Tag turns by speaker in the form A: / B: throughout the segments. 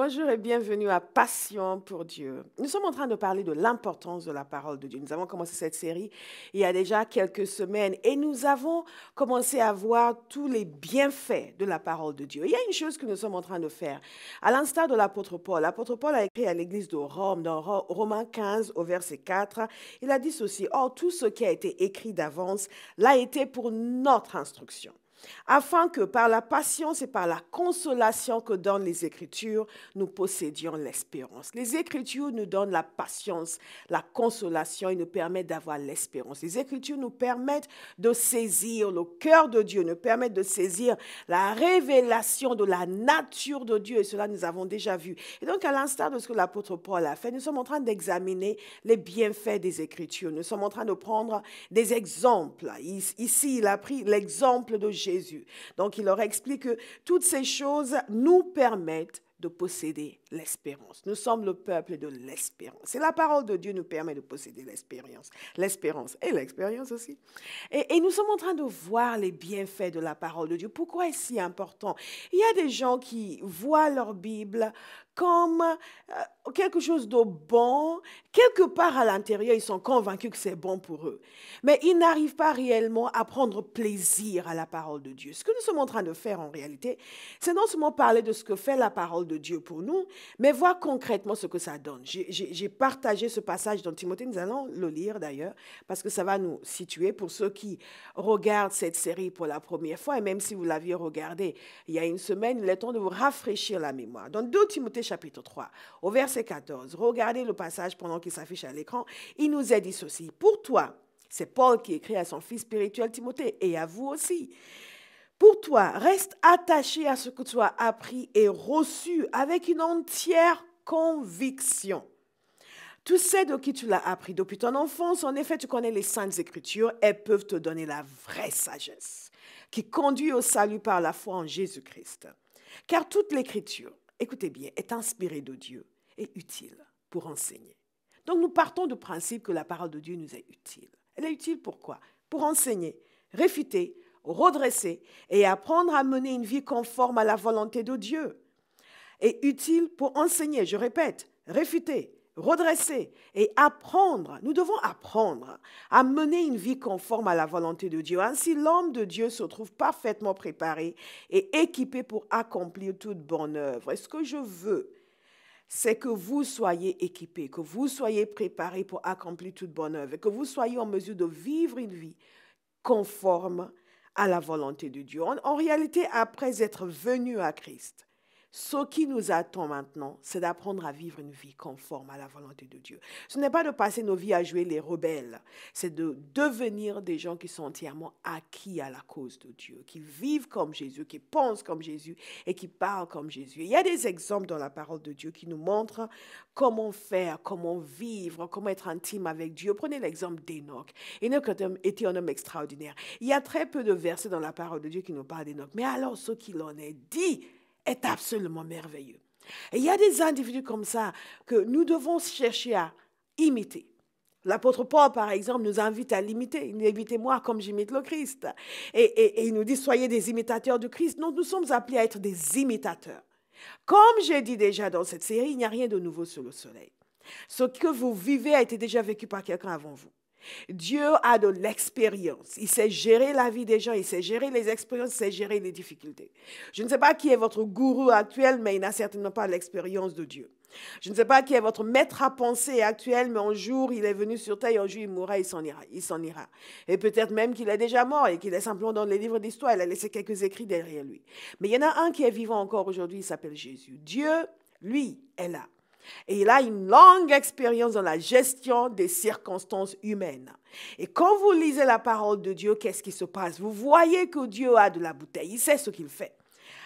A: Bonjour et bienvenue à Passion pour Dieu. Nous sommes en train de parler de l'importance de la parole de Dieu. Nous avons commencé cette série il y a déjà quelques semaines et nous avons commencé à voir tous les bienfaits de la parole de Dieu. Il y a une chose que nous sommes en train de faire. À l'instar de l'apôtre Paul a écrit à l'église de Rome, dans Romains 15 au verset 4, il a dit ceci: « Or, tout ce qui a été écrit d'avance l'a été pour notre instruction. » Afin que par la patience et par la consolation que donnent les Écritures, nous possédions l'espérance. Les Écritures nous donnent la patience, la consolation et nous permettent d'avoir l'espérance. Les Écritures nous permettent de saisir le cœur de Dieu, nous permettent de saisir la révélation de la nature de Dieu et cela nous avons déjà vu. Et donc à l'instar de ce que l'apôtre Paul a fait, nous sommes en train d'examiner les bienfaits des Écritures. Nous sommes en train de prendre des exemples. Ici, il a pris l'exemple de Jésus. Donc, il leur explique que toutes ces choses nous permettent de posséder l'espérance. Nous sommes le peuple de l'espérance. Et la parole de Dieu nous permet de posséder l'espérance et l'expérience aussi. Et nous sommes en train de voir les bienfaits de la parole de Dieu. Pourquoi est-ce si important? Il y a des gens qui voient leur Bible comme quelque chose de bon. Quelque part à l'intérieur, ils sont convaincus que c'est bon pour eux. Mais ils n'arrivent pas réellement à prendre plaisir à la parole de Dieu. Ce que nous sommes en train de faire en réalité, c'est non seulement parler de ce que fait la parole de Dieu pour nous, mais voir concrètement ce que ça donne. J'ai partagé ce passage dans Timothée, nous allons le lire d'ailleurs, parce que ça va nous situer pour ceux qui regardent cette série pour la première fois, et même si vous l'aviez regardée il y a une semaine, il est temps de vous rafraîchir la mémoire. Dans 2 Timothée chapitre 3, au verset 14, regardez le passage pendant qu'il s'affiche à l'écran, il nous est dit ceci: « Pour toi, » c'est Paul qui écrit à son fils spirituel Timothée, et à vous aussi, « pour toi, reste attaché à ce que tu as appris et reçu avec une entière conviction. Tu sais de qui tu l'as appris depuis ton enfance. En effet, tu connais les saintes écritures. Elles peuvent te donner la vraie sagesse qui conduit au salut par la foi en Jésus-Christ. Car toute l'écriture, écoutez bien, est inspirée de Dieu et utile pour enseigner. » Donc nous partons du principe que la parole de Dieu nous est utile. Elle est utile pourquoi? Pour enseigner, réfuter, redresser et apprendre à mener une vie conforme à la volonté de Dieu. Et utile pour enseigner, je répète, réfuter, redresser et apprendre. Nous devons apprendre à mener une vie conforme à la volonté de Dieu. Ainsi, l'homme de Dieu se trouve parfaitement préparé et équipé pour accomplir toute bonne œuvre. Et ce que je veux, c'est que vous soyez équipés, que vous soyez préparés pour accomplir toute bonne œuvre et que vous soyez en mesure de vivre une vie conforme à la volonté de Dieu. En réalité, après être venu à Christ, ce qui nous attend maintenant, c'est d'apprendre à vivre une vie conforme à la volonté de Dieu. Ce n'est pas de passer nos vies à jouer les rebelles, c'est de devenir des gens qui sont entièrement acquis à la cause de Dieu, qui vivent comme Jésus, qui pensent comme Jésus et qui parlent comme Jésus. Il y a des exemples dans la parole de Dieu qui nous montrent comment faire, comment vivre, comment être intime avec Dieu. Prenez l'exemple d'Enoch. Enoch était un homme extraordinaire. Il y a très peu de versets dans la parole de Dieu qui nous parlent d'Enoch. Mais alors, ce qu'il en est dit est absolument merveilleux. Et il y a des individus comme ça que nous devons chercher à imiter. L'apôtre Paul, par exemple, nous invite à l'imiter. Imitez-moi comme j'imite le Christ. Et il nous dit, soyez des imitateurs du Christ. Donc, nous sommes appelés à être des imitateurs. Comme j'ai dit déjà dans cette série, il n'y a rien de nouveau sur le soleil. Ce que vous vivez a été déjà vécu par quelqu'un avant vous. Dieu a de l'expérience. Il sait gérer la vie des gens, il sait gérer les expériences, il sait gérer les difficultés. Je ne sais pas qui est votre gourou actuel, mais il n'a certainement pas l'expérience de Dieu. Je ne sais pas qui est votre maître à penser actuel, mais un jour il est venu sur terre et un jour il mourra, il s'en ira. Et peut-être même qu'il est déjà mort et qu'il est simplement dans les livres d'histoire, il a laissé quelques écrits derrière lui. Mais il y en a un qui est vivant encore aujourd'hui, il s'appelle Jésus. Dieu, lui, est là. Et il a une longue expérience dans la gestion des circonstances humaines. Et quand vous lisez la parole de Dieu, qu'est-ce qui se passe? Vous voyez que Dieu a de la bouteille. Il sait ce qu'il fait.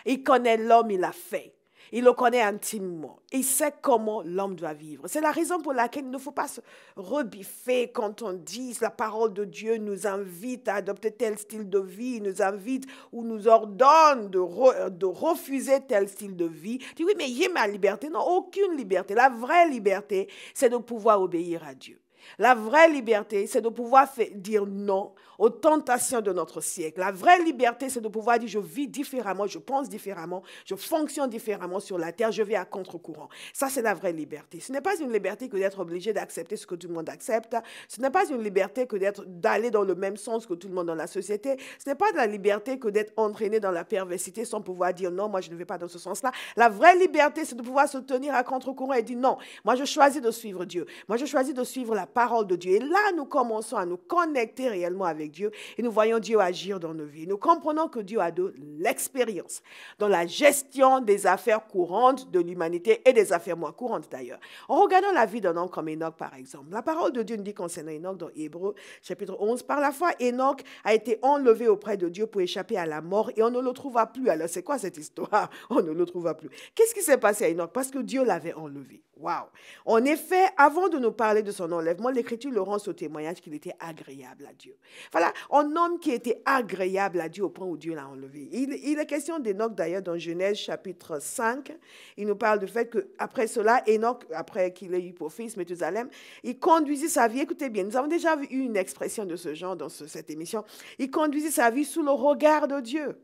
A: Il connaît l'homme, il l'a fait. Il le connaît intimement. Il sait comment l'homme doit vivre. C'est la raison pour laquelle il ne faut pas se rebiffer quand on dit la parole de Dieu nous invite à adopter tel style de vie, nous invite ou nous ordonne de refuser tel style de vie. Tu dis oui, mais j'ai ma liberté. Non, aucune liberté. La vraie liberté, c'est de pouvoir obéir à Dieu. La vraie liberté, c'est de pouvoir dire non aux tentations de notre siècle. La vraie liberté, c'est de pouvoir dire je vis différemment, je pense différemment, je fonctionne différemment sur la terre, je vais à contre-courant. Ça, c'est la vraie liberté. Ce n'est pas une liberté que d'être obligé d'accepter ce que tout le monde accepte. Ce n'est pas une liberté que d'aller dans le même sens que tout le monde dans la société. Ce n'est pas de la liberté que d'être entraîné dans la perversité sans pouvoir dire non, moi je ne vais pas dans ce sens-là. La vraie liberté, c'est de pouvoir se tenir à contre-courant et dire non, moi je choisis de suivre Dieu. Moi je choisis de suivre la parole de Dieu. Et là, nous commençons à nous connecter réellement avec Dieu et nous voyons Dieu agir dans nos vies. Nous comprenons que Dieu a de l'expérience dans la gestion des affaires courantes de l'humanité et des affaires moins courantes d'ailleurs. En regardant la vie d'un homme comme Enoch par exemple, la parole de Dieu nous dit concernant Enoch dans Hébreux chapitre 11, par la foi Enoch a été enlevé auprès de Dieu pour échapper à la mort et on ne le trouva plus. Alors c'est quoi cette histoire? On ne le trouva plus. Qu'est-ce qui s'est passé à Enoch? Parce que Dieu l'avait enlevé. Waouh! En effet, avant de nous parler de son enlèvement, l'Écriture le rend au témoignage qu'il était agréable à Dieu. Voilà, un homme qui était agréable à Dieu au point où Dieu l'a enlevé. Il est question d'Enoch d'ailleurs dans Genèse chapitre 5. Il nous parle du fait qu'après cela, Enoch, après qu'il ait eu pour fils Méthusalem, il conduisit sa vie, écoutez bien, nous avons déjà eu une expression de ce genre dans cette émission, il conduisit sa vie sous le regard de Dieu.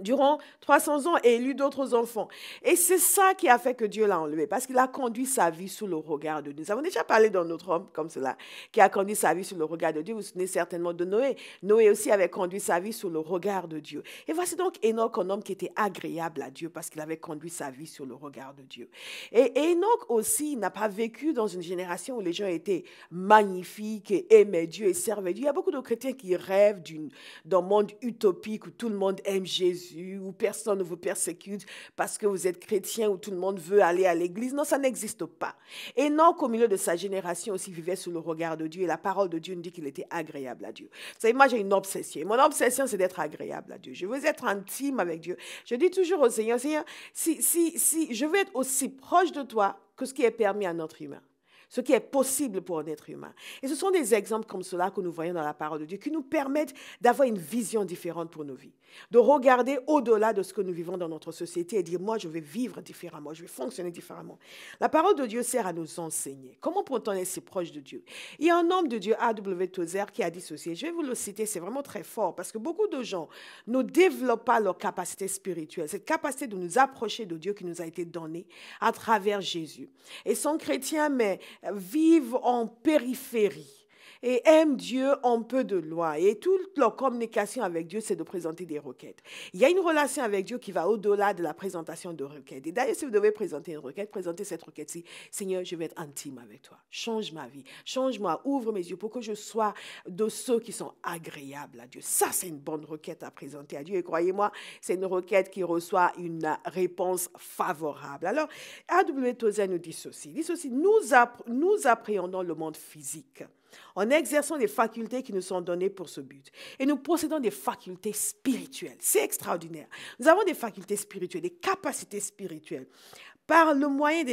A: Durant 300 ans et il eut d'autres enfants. Et c'est ça qui a fait que Dieu l'a enlevé, parce qu'il a conduit sa vie sous le regard de Dieu. Nous avons déjà parlé d'un autre homme comme cela, qui a conduit sa vie sous le regard de Dieu. Vous vous souvenez certainement de Noé. Noé aussi avait conduit sa vie sous le regard de Dieu. Et voici donc Enoch, un homme qui était agréable à Dieu, parce qu'il avait conduit sa vie sous le regard de Dieu. Et Enoch aussi n'a pas vécu dans une génération où les gens étaient magnifiques et aimaient Dieu et servaient Dieu. Il y a beaucoup de chrétiens qui rêvent d'un monde utopique où tout le monde aime Jésus, où personne ne vous persécute parce que vous êtes chrétien, où tout le monde veut aller à l'église. Non, ça n'existe pas. Enoch, au milieu de sa génération aussi, vivait sous le regard de Dieu et la parole de Dieu nous dit qu'il était agréable à Dieu. Vous savez, moi j'ai une obsession. Mon obsession, c'est d'être agréable à Dieu. Je veux être intime avec Dieu. Je dis toujours au Seigneur, Seigneur, si je veux être aussi proche de toi que ce qui est permis à notre humain, ce qui est possible pour un être humain. Et ce sont des exemples comme cela que nous voyons dans la parole de Dieu qui nous permettent d'avoir une vision différente pour nos vies, de regarder au-delà de ce que nous vivons dans notre société et dire, moi, je vais vivre différemment, je vais fonctionner différemment. La parole de Dieu sert à nous enseigner. Comment peut-on être si proche de Dieu? Il y a un homme de Dieu, A.W. Tozer, qui a dit ceci. Je vais vous le citer, c'est vraiment très fort parce que beaucoup de gens ne développent pas leur capacité spirituelle, cette capacité de nous approcher de Dieu qui nous a été donnée à travers Jésus. Et sont chrétiens, mais vivent en périphérie et aiment Dieu un peu de loin. Et toute leur communication avec Dieu, c'est de présenter des requêtes. Il y a une relation avec Dieu qui va au-delà de la présentation de requêtes. Et d'ailleurs, si vous devez présenter une requête, présentez cette requête-ci. Seigneur, je vais être intime avec toi. Change ma vie. Change-moi. Ouvre mes yeux pour que je sois de ceux qui sont agréables à Dieu. Ça, c'est une bonne requête à présenter à Dieu. Et croyez-moi, c'est une requête qui reçoit une réponse favorable. Alors, A.W. Tozer nous dit ceci. Il dit ceci, nous appréhendons le monde physique en exerçant des facultés qui nous sont données pour ce but. Et nous possédons des facultés spirituelles. C'est extraordinaire. Nous avons des facultés spirituelles, des capacités spirituelles par le moyen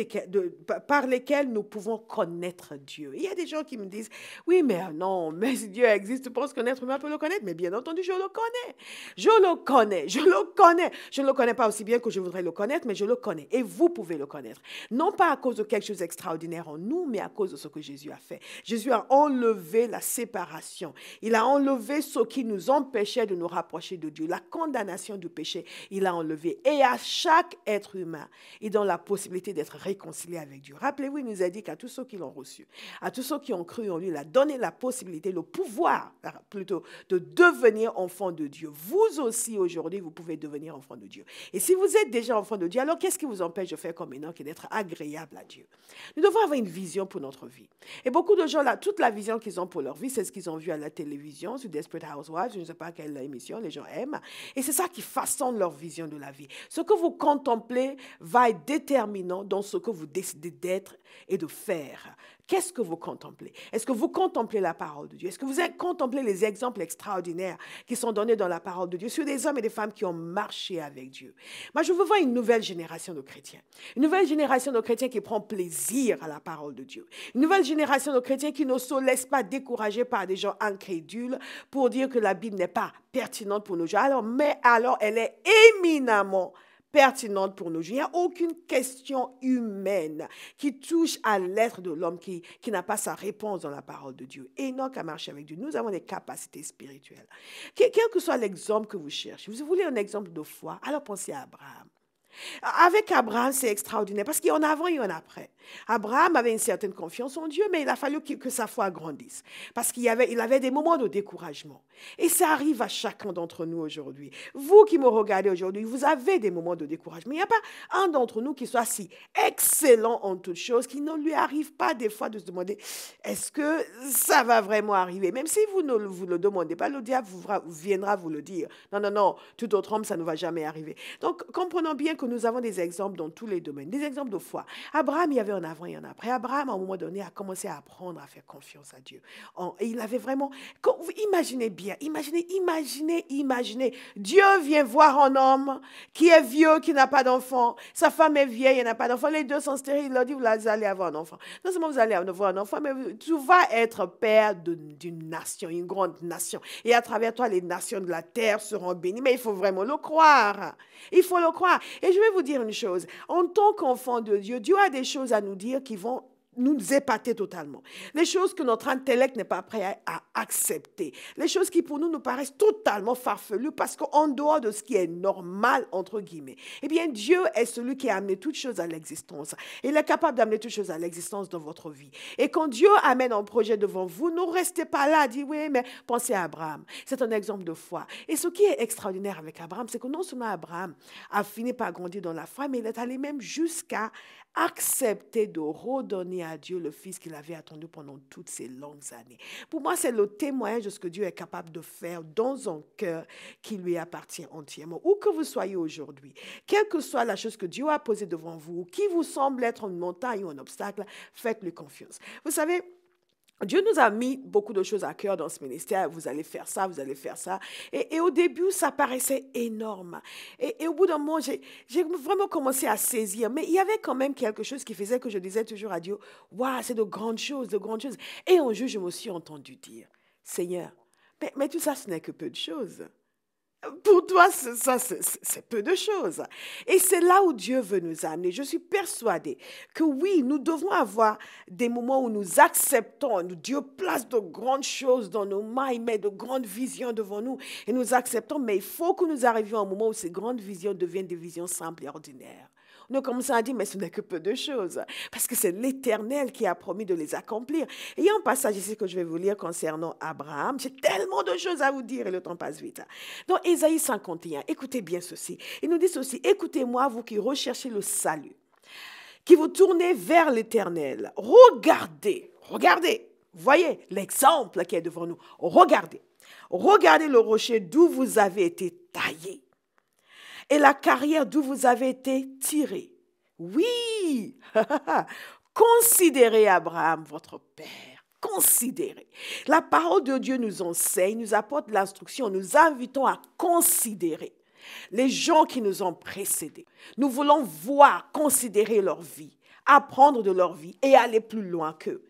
A: par lesquels nous pouvons connaître Dieu. Il y a des gens qui me disent, oui, mais non, mais si Dieu existe, tu penses qu'un être humain peut le connaître? Mais bien entendu, je le connais. Je le connais. Je le connais. Je ne le connais pas aussi bien que je voudrais le connaître, mais je le connais. Et vous pouvez le connaître. Non pas à cause de quelque chose d'extraordinaire en nous, mais à cause de ce que Jésus a fait. Jésus a enlevé la séparation. Il a enlevé ce qui nous empêchait de nous rapprocher de Dieu. La condamnation du péché, il a enlevé. Et à chaque être humain, il donne la possibilité d'être réconcilié avec Dieu. Rappelez-vous, il nous a dit qu'à tous ceux qui l'ont reçu, à tous ceux qui ont cru en lui, il a donné la possibilité, le pouvoir plutôt, de devenir enfant de Dieu. Vous aussi, aujourd'hui, vous pouvez devenir enfant de Dieu. Et si vous êtes déjà enfant de Dieu, alors qu'est-ce qui vous empêche de faire comme Enoch et d'être agréable à Dieu? Nous devons avoir une vision pour notre vie. Et beaucoup de gens, là, toute la vision qu'ils ont pour leur vie, c'est ce qu'ils ont vu à la télévision, sur Desperate Housewives, je ne sais pas quelle émission, les gens aiment. Et c'est ça qui façonne leur vision de la vie. Ce que vous contemplez va être déterminant dans ce que vous décidez d'être et de faire. Qu'est-ce que vous contemplez? Est-ce que vous contemplez la parole de Dieu? Est-ce que vous contemplez les exemples extraordinaires qui sont donnés dans la parole de Dieu sur des hommes et des femmes qui ont marché avec Dieu? Moi, je veux voir une nouvelle génération de chrétiens. Une nouvelle génération de chrétiens qui prend plaisir à la parole de Dieu. Une nouvelle génération de chrétiens qui ne se laisse pas décourager par des gens incrédules pour dire que la Bible n'est pas pertinente pour nos jours. Mais alors, elle est éminemment pertinente pour nous. Il n'y a aucune question humaine qui touche à l'être de l'homme qui n'a pas sa réponse dans la parole de Dieu. Enoch a marché avec Dieu. Nous avons des capacités spirituelles. Quel que soit l'exemple que vous cherchez, vous voulez un exemple de foi, alors pensez à Abraham. Avec Abraham, c'est extraordinaire parce qu'il y en a avant et il y en a après. Abraham avait une certaine confiance en Dieu, mais il a fallu que sa foi grandisse parce il avait des moments de découragement. Et ça arrive à chacun d'entre nous aujourd'hui. Vous qui me regardez aujourd'hui, vous avez des moments de découragement. Il n'y a pas un d'entre nous qui soit si excellent en toutes choses qu'il ne lui arrive pas des fois de se demander est-ce que ça va vraiment arriver? Même si vous ne vous le demandez pas, le diable viendra vous le dire. Non, non, non, tout autre homme, ça ne va jamais arriver. Donc, comprenons bien que nous avons des exemples dans tous les domaines, des exemples de foi. Abraham, il y avait un avant et un après. Abraham, à un moment donné, a commencé à apprendre à faire confiance à Dieu. Et il avait vraiment... Imaginez bien, imaginez. Dieu vient voir un homme qui est vieux, qui n'a pas d'enfant. Sa femme est vieille, elle n'a pas d'enfant. Les deux sont stériles. Il leur dit, vous allez avoir un enfant. Non seulement vous allez avoir un enfant, mais tu vas être père d'une nation, une grande nation. Et à travers toi, les nations de la terre seront bénies. Mais il faut vraiment le croire. Il faut le croire. Et je vais vous dire une chose. En tant qu'enfant de Dieu, Dieu a des choses à nous dire qui vont nous épater totalement. Les choses que notre intellect n'est pas prêt à accepter. Les choses qui pour nous paraissent totalement farfelues parce qu'en dehors de ce qui est normal, entre guillemets, eh bien Dieu est celui qui a amené toutes choses à l'existence. Il est capable d'amener toutes choses à l'existence dans votre vie. Et quand Dieu amène un projet devant vous, ne restez pas là à dire oui, mais pensez à Abraham. C'est un exemple de foi. Et ce qui est extraordinaire avec Abraham, c'est que non seulement Abraham a fini par grandir dans la foi, mais il est allé même jusqu'à accepter de redonner à Dieu le fils qu'il avait attendu pendant toutes ces longues années. Pour moi, c'est le témoignage de ce que Dieu est capable de faire dans un cœur qui lui appartient entièrement. Où que vous soyez aujourd'hui, quelle que soit la chose que Dieu a posée devant vous, qui vous semble être une montagne ou un obstacle, faites-lui confiance. Vous savez, Dieu nous a mis beaucoup de choses à cœur dans ce ministère. Vous allez faire ça, vous allez faire ça. Et au début, ça paraissait énorme. Et au bout d'un moment, j'ai vraiment commencé à saisir. Mais il y avait quand même quelque chose qui faisait que je disais toujours à Dieu, « Waouh, c'est de grandes choses, de grandes choses. » Et un jour, je me suis entendu dire, « Seigneur, mais tout ça, ce n'est que peu de choses. » Pour toi, c'est peu de choses. Et c'est là où Dieu veut nous amener. Je suis persuadée que oui, nous devons avoir des moments où nous acceptons. Dieu place de grandes choses dans nos mains, il met de grandes visions devant nous et nous acceptons. Mais il faut que nous arrivions à un moment où ces grandes visions deviennent des visions simples et ordinaires. Nous commençons à dire, mais ce n'est que peu de choses, parce que c'est l'Éternel qui a promis de les accomplir. Et il y a un passage ici que je vais vous lire concernant Abraham. J'ai tellement de choses à vous dire et le temps passe vite. Dans Ésaïe 51, écoutez bien ceci. Il nous dit ceci, écoutez-moi, vous qui recherchez le salut, qui vous tournez vers l'Éternel. Regardez, voyez l'exemple qui est devant nous. Regardez le rocher d'où vous avez été taillé. Et la carrière d'où vous avez été tiré. Oui, considérez Abraham, votre père. Considérez. La parole de Dieu nous enseigne, nous apporte l'instruction, nous invitons à considérer les gens qui nous ont précédés. Nous voulons voir, considérer leur vie, apprendre de leur vie et aller plus loin qu'eux.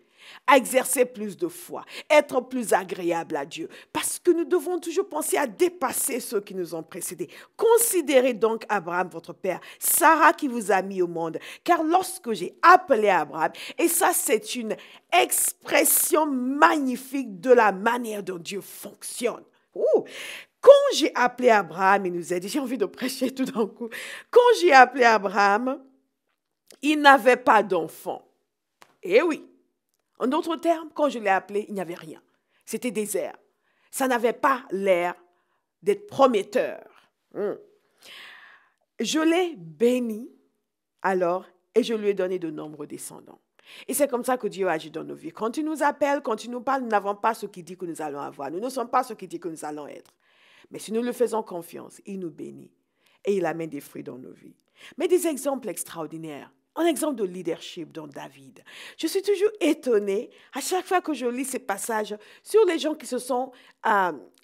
A: À exercer plus de foi, être plus agréable à Dieu. Parce que nous devons toujours penser à dépasser ceux qui nous ont précédés. Considérez donc Abraham, votre père, Sarah qui vous a mis au monde. Car lorsque j'ai appelé Abraham, et ça c'est une expression magnifique de la manière dont Dieu fonctionne. Quand j'ai appelé Abraham, il nous a dit, j'ai envie de prêcher tout d'un coup. Quand j'ai appelé Abraham, il n'avait pas d'enfant. Eh oui. En d'autres termes, quand je l'ai appelé, il n'y avait rien. C'était désert. Ça n'avait pas l'air d'être prometteur. Je l'ai béni alors et je lui ai donné de nombreux descendants. Et c'est comme ça que Dieu agit dans nos vies. Quand il nous appelle, quand il nous parle, nous n'avons pas ce qu'il dit que nous allons avoir. Nous ne sommes pas ce qu'il dit que nous allons être. Mais si nous lui faisons confiance, il nous bénit et il amène des fruits dans nos vies. Mais des exemples extraordinaires. Un exemple de leadership dans David. Je suis toujours étonnée à chaque fois que je lis ces passages sur les gens qui se sont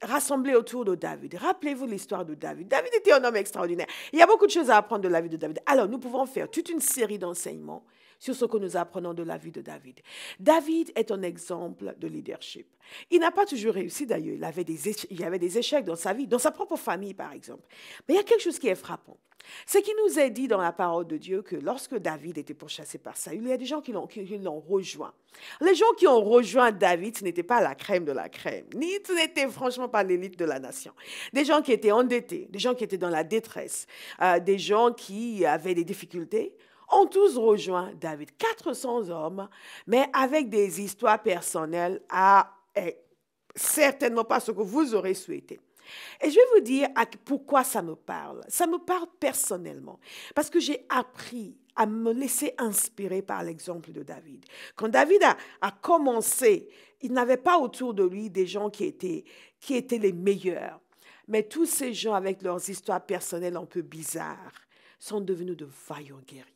A: rassemblés autour de David. Rappelez-vous l'histoire de David. David était un homme extraordinaire. Il y a beaucoup de choses à apprendre de la vie de David. Alors, nous pouvons faire toute une série d'enseignements sur ce que nous apprenons de la vie de David. David est un exemple de leadership. Il n'a pas toujours réussi d'ailleurs, il y avait des échecs dans sa vie, dans sa propre famille par exemple. Mais il y a quelque chose qui est frappant. C'est qu'il nous est dit dans la parole de Dieu que lorsque David était pourchassé par Saül, il y a des gens qui l'ont rejoint. Les gens qui ont rejoint David, ce n'était pas la crème de la crème, ni ce n'était franchement pas l'élite de la nation. Des gens qui étaient endettés, des gens qui étaient dans la détresse, des gens qui avaient des difficultés, ont tous rejoint David. 400 hommes, mais avec des histoires personnelles certainement pas ce que vous aurez souhaité. Et je vais vous dire pourquoi ça me parle. Ça me parle personnellement, parce que j'ai appris à me laisser inspirer par l'exemple de David. Quand David a commencé, il n'avait pas autour de lui des gens qui étaient les meilleurs. Mais tous ces gens avec leurs histoires personnelles un peu bizarres sont devenus de vaillants guerriers.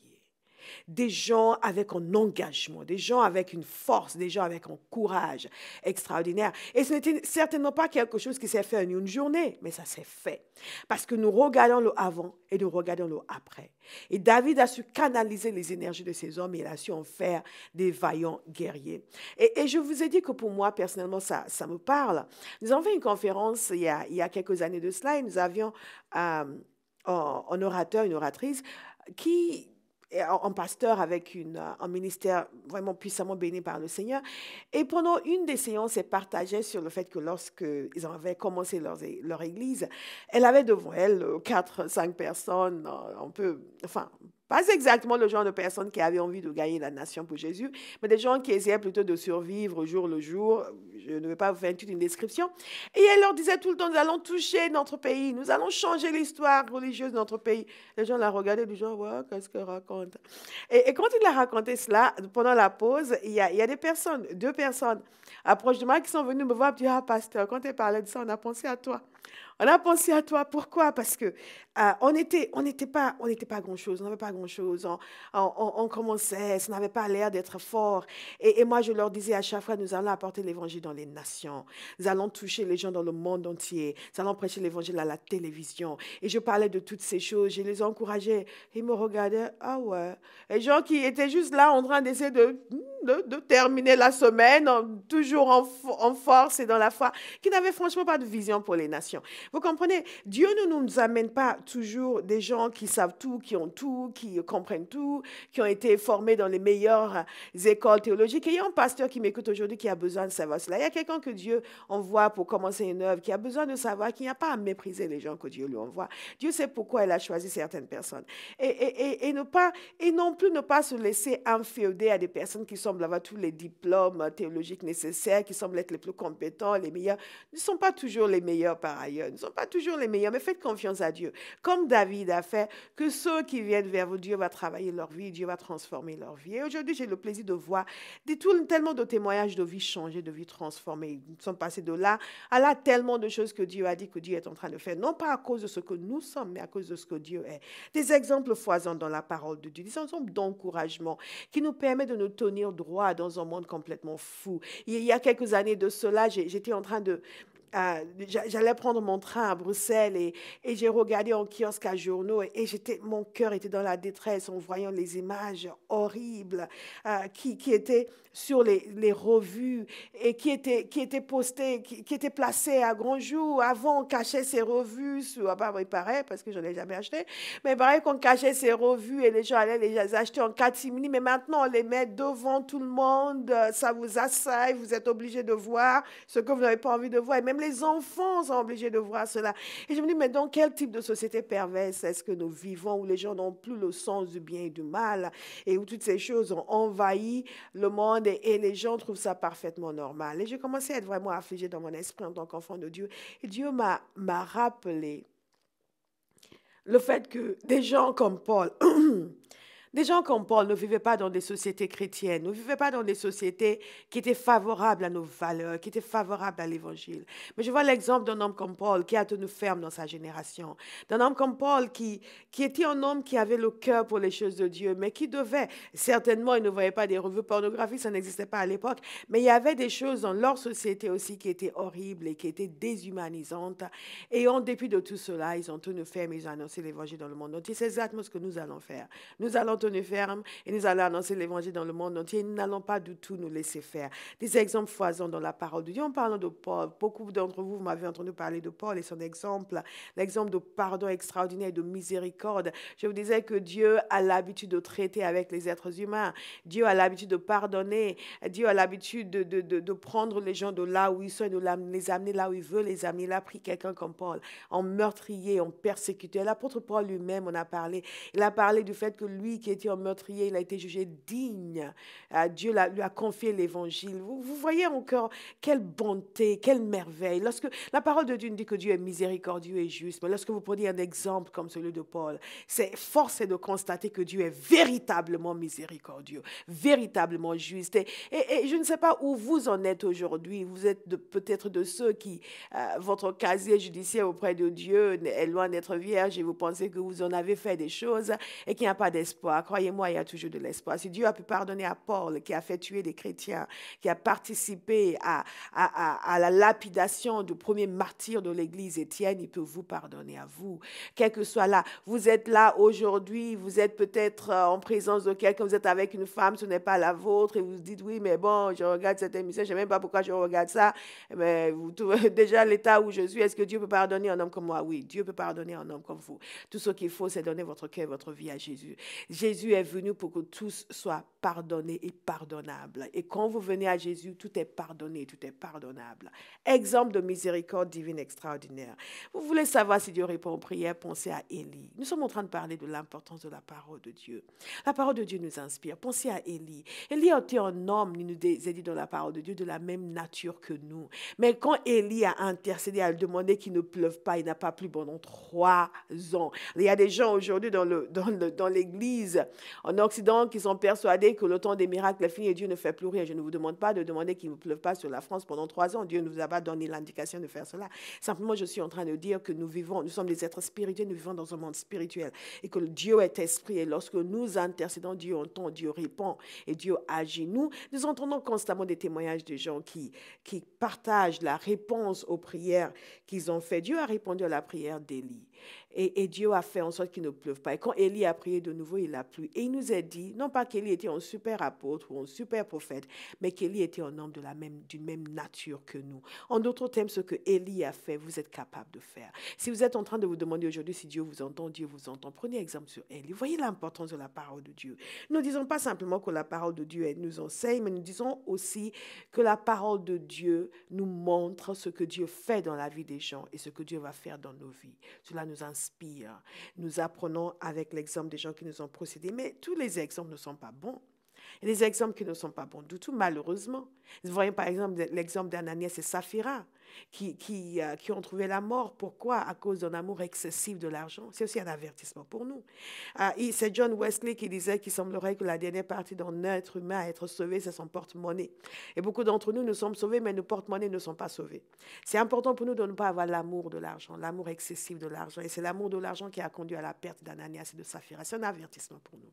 A: Des gens avec un engagement, des gens avec une force, des gens avec un courage extraordinaire. Et ce n'était certainement pas quelque chose qui s'est fait en une journée, mais ça s'est fait. Parce que nous regardons le avant et nous regardons le après. Et David a su canaliser les énergies de ces hommes et il a su en faire des vaillants guerriers. Et je vous ai dit que pour moi, personnellement, ça me parle. Nous avons fait une conférence il y a quelques années de cela et nous avions un orateur, une oratrice qui un pasteur avec un ministère vraiment puissamment béni par le Seigneur. Et pendant une des séances, elle partageait sur le fait que lorsqu'ils avaient commencé leur église, elle avait devant elle 4-5 personnes, pas exactement le genre de personnes qui avaient envie de gagner la nation pour Jésus, mais des gens qui essayaient plutôt de survivre jour le jour. Je ne vais pas vous faire toute une description. Et elle leur disait tout le temps, nous allons toucher notre pays, nous allons changer l'histoire religieuse de notre pays. Les gens la regardaient du genre, ouais, qu'est-ce qu'elle raconte? Et quand il a raconté cela, pendant la pause, il y a deux personnes proches de moi qui sont venues me voir et me dire, ah, pasteur, quand elle parlait de ça, on a pensé à toi. On a pensé à toi. Pourquoi? Parce que on n'était pas grand-chose. On n'avait pas grand-chose. On commençait. Ça n'avait pas l'air d'être fort. Et moi, je leur disais à chaque fois, nous allons apporter l'évangile dans les nations. Nous allons toucher les gens dans le monde entier. Nous allons prêcher l'évangile à la télévision. Et je parlais de toutes ces choses. Je les encourageais. Ils me regardaient. Ah ouais. Les gens qui étaient juste là en train d'essayer de terminer la semaine, toujours en force et dans la foi, qui n'avaient franchement pas de vision pour les nations. Vous comprenez? Dieu ne nous amène pas toujours des gens qui savent tout, qui comprennent tout, qui ont été formés dans les meilleures écoles théologiques. Et il y a un pasteur qui m'écoute aujourd'hui qui a besoin de savoir cela. Il y a quelqu'un que Dieu envoie pour commencer une œuvre, qui a besoin de savoir qu'il n'y a pas à mépriser les gens que Dieu lui envoie. Dieu sait pourquoi il a choisi certaines personnes. Et non plus ne pas se laisser inféoder à des personnes qui semblent avoir tous les diplômes théologiques nécessaires, qui semblent être les plus compétents, les meilleurs. Ils ne sont pas toujours les meilleurs par ailleurs. Ils ne sont pas toujours les meilleurs, mais faites confiance à Dieu. Comme David a fait, que ceux qui viennent vers vous, Dieu va travailler leur vie, Dieu va transformer leur vie. Et aujourd'hui, j'ai le plaisir de voir tellement de témoignages de vie changées, de vie transformées. Ils sont passés de là à là, tellement de choses que Dieu a dit que Dieu est en train de faire. Non pas à cause de ce que nous sommes, mais à cause de ce que Dieu est. Des exemples foisonnants dans la parole de Dieu. Des exemples d'encouragement qui nous permettent de nous tenir droit dans un monde complètement fou. Il y a quelques années de cela, j'étais en train de... j'allais prendre mon train à Bruxelles et j'ai regardé en kiosque à journaux et mon cœur était dans la détresse en voyant les images horribles qui étaient sur les revues et qui étaient postées, qui étaient placées à grand jour. Avant, on cachait ces revues, il paraît, parce que je ne l'ai jamais acheté, mais il paraît qu'on cachait ces revues et les gens allaient les acheter en catimini, mais maintenant on les met devant tout le monde, ça vous assaille, vous êtes obligés de voir ce que vous n'avez pas envie de voir, et même les enfants sont obligés de voir cela. Et je me dis, mais dans quel type de société perverse est-ce que nous vivons, où les gens n'ont plus le sens du bien et du mal, et où toutes ces choses ont envahi le monde, et les gens trouvent ça parfaitement normal. Et j'ai commencé à être vraiment affligée dans mon esprit en tant qu'enfant de Dieu. Et Dieu m'a rappelé le fait que des gens comme Paul... Des gens comme Paul ne vivaient pas dans des sociétés chrétiennes, ne vivaient pas dans des sociétés qui étaient favorables à nos valeurs, qui étaient favorables à l'Évangile. Mais je vois l'exemple d'un homme comme Paul qui a tenu ferme dans sa génération, d'un homme comme Paul qui était un homme qui avait le cœur pour les choses de Dieu, mais qui devait, certainement, il ne voyait pas des revues pornographiques, ça n'existait pas à l'époque, mais il y avait des choses dans leur société aussi qui étaient horribles et qui étaient déshumanisantes. Et en dépit de tout cela, ils ont tenu ferme, ils ont annoncé l'Évangile dans le monde entier. C'est exactement ce que nous allons faire. Nous allons tenu ferme et nous allons annoncer l'évangile dans le monde entier. Nous n'allons pas du tout nous laisser faire. Des exemples foisonnent dans la parole de Dieu. En parlant de Paul, beaucoup d'entre vous m'avez entendu parler de Paul et son exemple, l'exemple de pardon extraordinaire et de miséricorde. Je vous disais que Dieu a l'habitude de traiter avec les êtres humains. Dieu a l'habitude de pardonner. Dieu a l'habitude de prendre les gens de là où ils sont et de les amener là où il veut les amener. Il a pris quelqu'un comme Paul, en meurtrier, en persécuteur. L'apôtre Paul lui-même en a parlé. Il a parlé du fait que lui qui était un meurtrier, il a été jugé digne. Dieu lui a confié l'évangile. Vous voyez encore quelle bonté, quelle merveille. Lorsque la parole de Dieu nous dit que Dieu est miséricordieux et juste, mais lorsque vous prenez un exemple comme celui de Paul, force est de constater que Dieu est véritablement miséricordieux, véritablement juste. Et je ne sais pas où vous en êtes aujourd'hui. Vous êtes peut-être de ceux qui, votre casier judiciaire auprès de Dieu est loin d'être vierge et vous pensez que vous en avez fait des choses et qu'il n'y a pas d'espoir. Croyez-moi, il y a toujours de l'espoir. Si Dieu a pu pardonner à Paul, qui a fait tuer des chrétiens, qui a participé à la lapidation du premier martyr de l'Église, Étienne, il peut vous pardonner à vous. Quel que soit là, vous êtes là aujourd'hui, vous êtes peut-être en présence de quelqu'un, vous êtes avec une femme, ce n'est pas la vôtre, et vous vous dites, oui, mais bon, je regarde cette émission, je ne sais même pas pourquoi je regarde ça, mais vous trouvez déjà l'état où je suis, est-ce que Dieu peut pardonner un homme comme moi? Oui, Dieu peut pardonner un homme comme vous. Tout ce qu'il faut, c'est donner votre cœur, votre vie à Jésus. Jésus est venu pour que tous soient pardonnés et pardonnables. Et quand vous venez à Jésus, tout est pardonné, tout est pardonnable. Exemple de miséricorde divine extraordinaire. Vous voulez savoir si Dieu répond aux prières, pensez à Élie. Nous sommes en train de parler de l'importance de la parole de Dieu. La parole de Dieu nous inspire. Pensez à Élie. Élie était un homme, il nous est dit dans la parole de Dieu, de la même nature que nous. Mais quand Élie a intercédé, a demandé qu'il ne pleuve pas, il n'a pas plu pendant 3 ans. Il y a des gens aujourd'hui dans l'Église, en Occident, qui sont persuadés que le temps des miracles est fini et Dieu ne fait plus rien. Je ne vous demande pas de demander qu'il ne pleuve pas sur la France pendant 3 ans. Dieu ne nous a pas donné l'indication de faire cela. Simplement, je suis en train de dire que nous sommes des êtres spirituels, nous vivons dans un monde spirituel et que Dieu est esprit. Et lorsque nous intercédons, Dieu entend, Dieu répond et Dieu agit. Nous entendons constamment des témoignages de gens qui partagent la réponse aux prières qu'ils ont faites. Dieu a répondu à la prière d'Élie. Et Dieu a fait en sorte qu'il ne pleuve pas. Et quand Élie a prié de nouveau, il a plu. Et il nous a dit, non pas qu'Élie était un super apôtre ou un super prophète, mais qu'Élie était un homme d'une même nature que nous. En d'autres termes, ce que Élie a fait, vous êtes capable de faire. Si vous êtes en train de vous demander aujourd'hui si Dieu vous entend, Dieu vous entend. Prenez exemple sur Élie. Voyez l'importance de la parole de Dieu. Nous ne disons pas simplement que la parole de Dieu nous enseigne, mais nous disons aussi que la parole de Dieu nous montre ce que Dieu fait dans la vie des gens et ce que Dieu va faire dans nos vies. Cela nous inspire. Nous apprenons avec l'exemple des gens qui nous ont précédés, mais tous les exemples ne sont pas bons. Il y a des exemples qui ne sont pas bons du tout, malheureusement. Vous voyez par exemple l'exemple d'Ananias et Saphira qui ont trouvé la mort. Pourquoi? À cause d'un amour excessif de l'argent. C'est aussi un avertissement pour nous. C'est John Wesley qui disait qu'il semblerait que la dernière partie d'un être humain à être sauvé, c'est son porte-monnaie. Et beaucoup d'entre nous sommes sauvés, mais nos porte-monnaies ne sont pas sauvés. C'est important pour nous de ne pas avoir l'amour de l'argent, l'amour excessif de l'argent. Et c'est l'amour de l'argent qui a conduit à la perte d'Ananias et de Saphira. C'est un avertissement pour nous.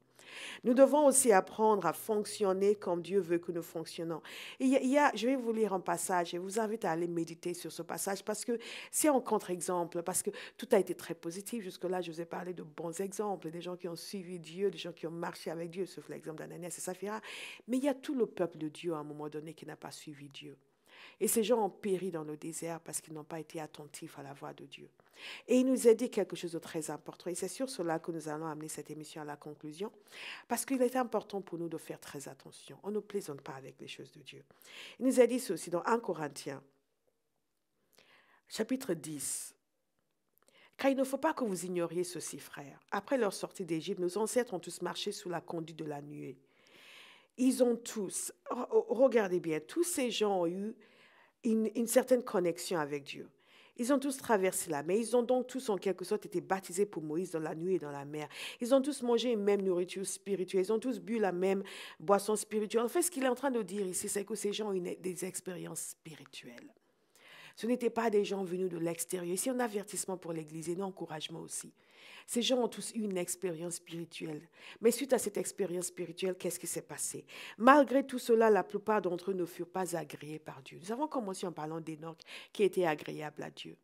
A: Nous devons aussi apprendre à fonctionner comme Dieu veut que nous fonctionnons. Je vais vous lire un passage et vous invite à aller méditer sur ce passage parce que c'est un contre-exemple, parce que tout a été très positif. Jusque-là, je vous ai parlé de bons exemples, des gens qui ont suivi Dieu, des gens qui ont marché avec Dieu, sauf l'exemple d'Ananias et Saphira. Mais il y a tout le peuple de Dieu à un moment donné qui n'a pas suivi Dieu. Et ces gens ont péri dans le désert parce qu'ils n'ont pas été attentifs à la voix de Dieu. Et il nous a dit quelque chose de très important. Et c'est sur cela que nous allons amener cette émission à la conclusion. Parce qu'il est important pour nous de faire très attention. On ne plaisante pas avec les choses de Dieu. Il nous a dit ceci dans 1 Corinthiens, chapitre 10. Car il ne faut pas que vous ignoriez ceci, frères. Après leur sortie d'Égypte, nos ancêtres ont tous marché sous la conduite de la nuée. Ils ont tous, regardez bien, tous ces gens ont eu une certaine connexion avec Dieu. Ils ont tous traversé la mer. Ils ont donc tous en quelque sorte été baptisés pour Moïse dans la nuit et dans la mer. Ils ont tous mangé une même nourriture spirituelle. Ils ont tous bu la même boisson spirituelle. En fait, ce qu'il est en train de dire ici, c'est que ces gens ont eu des expériences spirituelles. Ce n'étaient pas des gens venus de l'extérieur. Ici, un avertissement pour l'Église et un encouragement aussi. Ces gens ont tous eu une expérience spirituelle. Mais suite à cette expérience spirituelle, qu'est-ce qui s'est passé? Malgré tout cela, la plupart d'entre eux ne furent pas agréés par Dieu. Nous avons commencé en parlant d'Enoch qui était agréable à Dieu.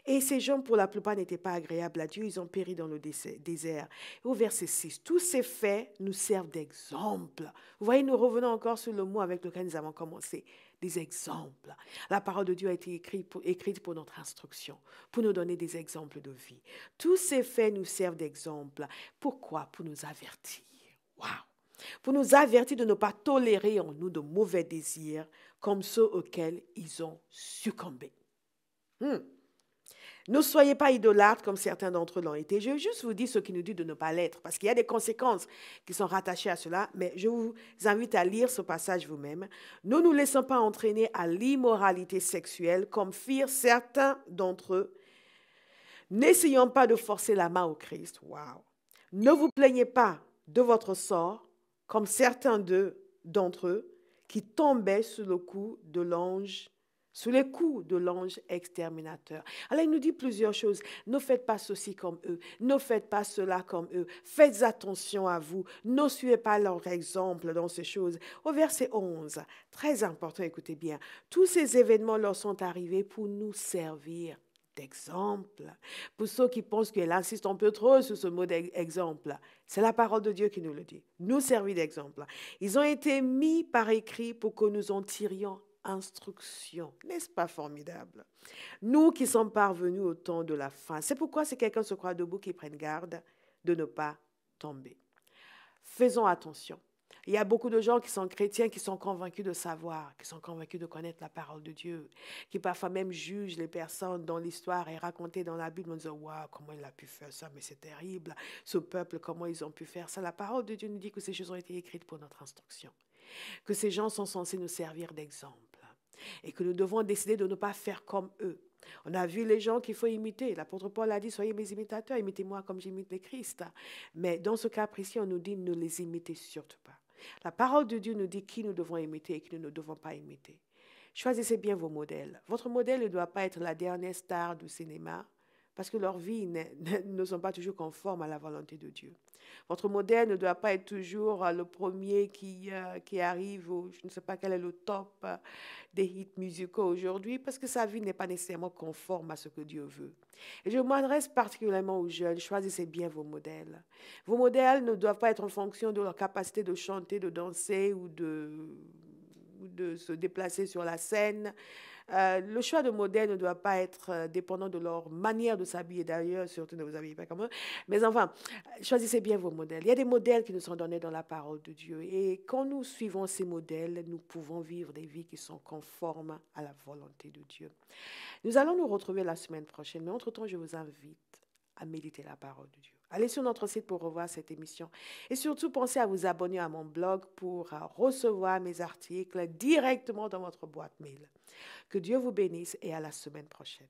A: Et ces gens, pour la plupart, n'étaient pas agréables à Dieu. Ils ont péri dans le désert. Au verset 6, tous ces faits nous servent d'exemple. Vous voyez, nous revenons encore sur le mot avec lequel nous avons commencé. Des exemples. La parole de Dieu a été écrite pour notre instruction, pour nous donner des exemples de vie. Tous ces faits nous servent d'exemple. Pourquoi? Pour nous avertir. Waouh! Pour nous avertir de ne pas tolérer en nous de mauvais désirs comme ceux auxquels ils ont succombé. Ne soyez pas idolâtres comme certains d'entre eux l'ont été. Je vais juste vous dire ce qui nous dit de ne pas l'être, parce qu'il y a des conséquences qui sont rattachées à cela, mais je vous invite à lire ce passage vous-même. Ne nous laissons pas entraîner à l'immoralité sexuelle comme firent certains d'entre eux. N'essayons pas de forcer la main au Christ. Waouh! Ne vous plaignez pas de votre sort comme certains d'entre eux qui tombaient sous le coup de l'ange, sous les coups de l'ange exterminateur. Alors, il nous dit plusieurs choses. Ne faites pas ceci comme eux. Ne faites pas cela comme eux. Faites attention à vous. Ne suivez pas leur exemple dans ces choses. Au verset 11, très important, écoutez bien. Tous ces événements leur sont arrivés pour nous servir d'exemple. Pour ceux qui pensent qu'elle insiste un peu trop sur ce mot d'exemple, c'est la parole de Dieu qui nous le dit. Nous servir d'exemple. Ils ont été mis par écrit pour que nous en tirions instruction. N'est-ce pas formidable? Nous qui sommes parvenus au temps de la fin. C'est pourquoi si quelqu'un se croit debout, qu'il prenne garde de ne pas tomber. Faisons attention. Il y a beaucoup de gens qui sont chrétiens, qui sont convaincus de savoir, qui sont convaincus de connaître la parole de Dieu, qui parfois même jugent les personnes dont l'histoire est racontée dans la Bible en disant « Waouh, comment il a pu faire ça, mais c'est terrible. Ce peuple, comment ils ont pu faire ça ?» La parole de Dieu nous dit que ces choses ont été écrites pour notre instruction, que ces gens sont censés nous servir d'exemple et que nous devons décider de ne pas faire comme eux. On a vu les gens qu'il faut imiter. L'apôtre Paul a dit, soyez mes imitateurs, imitez-moi comme j'imite le Christ. Mais dans ce cas précis, on nous dit, ne les imitez surtout pas. La parole de Dieu nous dit qui nous devons imiter et qui nous ne devons pas imiter. Choisissez bien vos modèles. Votre modèle ne doit pas être la dernière star du cinéma, parce que leurs vies ne sont pas toujours conformes à la volonté de Dieu. Votre modèle ne doit pas être toujours le premier qui arrive, je ne sais pas quel est le top des hits musicaux aujourd'hui, parce que sa vie n'est pas nécessairement conforme à ce que Dieu veut. Et je m'adresse particulièrement aux jeunes, choisissez bien vos modèles. Vos modèles ne doivent pas être en fonction de leur capacité de chanter, de danser ou de se déplacer sur la scène. Le choix de modèle ne doit pas être dépendant de leur manière de s'habiller. D'ailleurs, surtout ne vous habillez pas comme eux. Mais enfin, choisissez bien vos modèles. Il y a des modèles qui nous sont donnés dans la parole de Dieu. Et quand nous suivons ces modèles, nous pouvons vivre des vies qui sont conformes à la volonté de Dieu. Nous allons nous retrouver la semaine prochaine. Mais entre-temps, je vous invite à méditer la parole de Dieu. Allez sur notre site pour revoir cette émission. Et surtout, pensez à vous abonner à mon blog pour recevoir mes articles directement dans votre boîte mail. Que Dieu vous bénisse et à la semaine prochaine.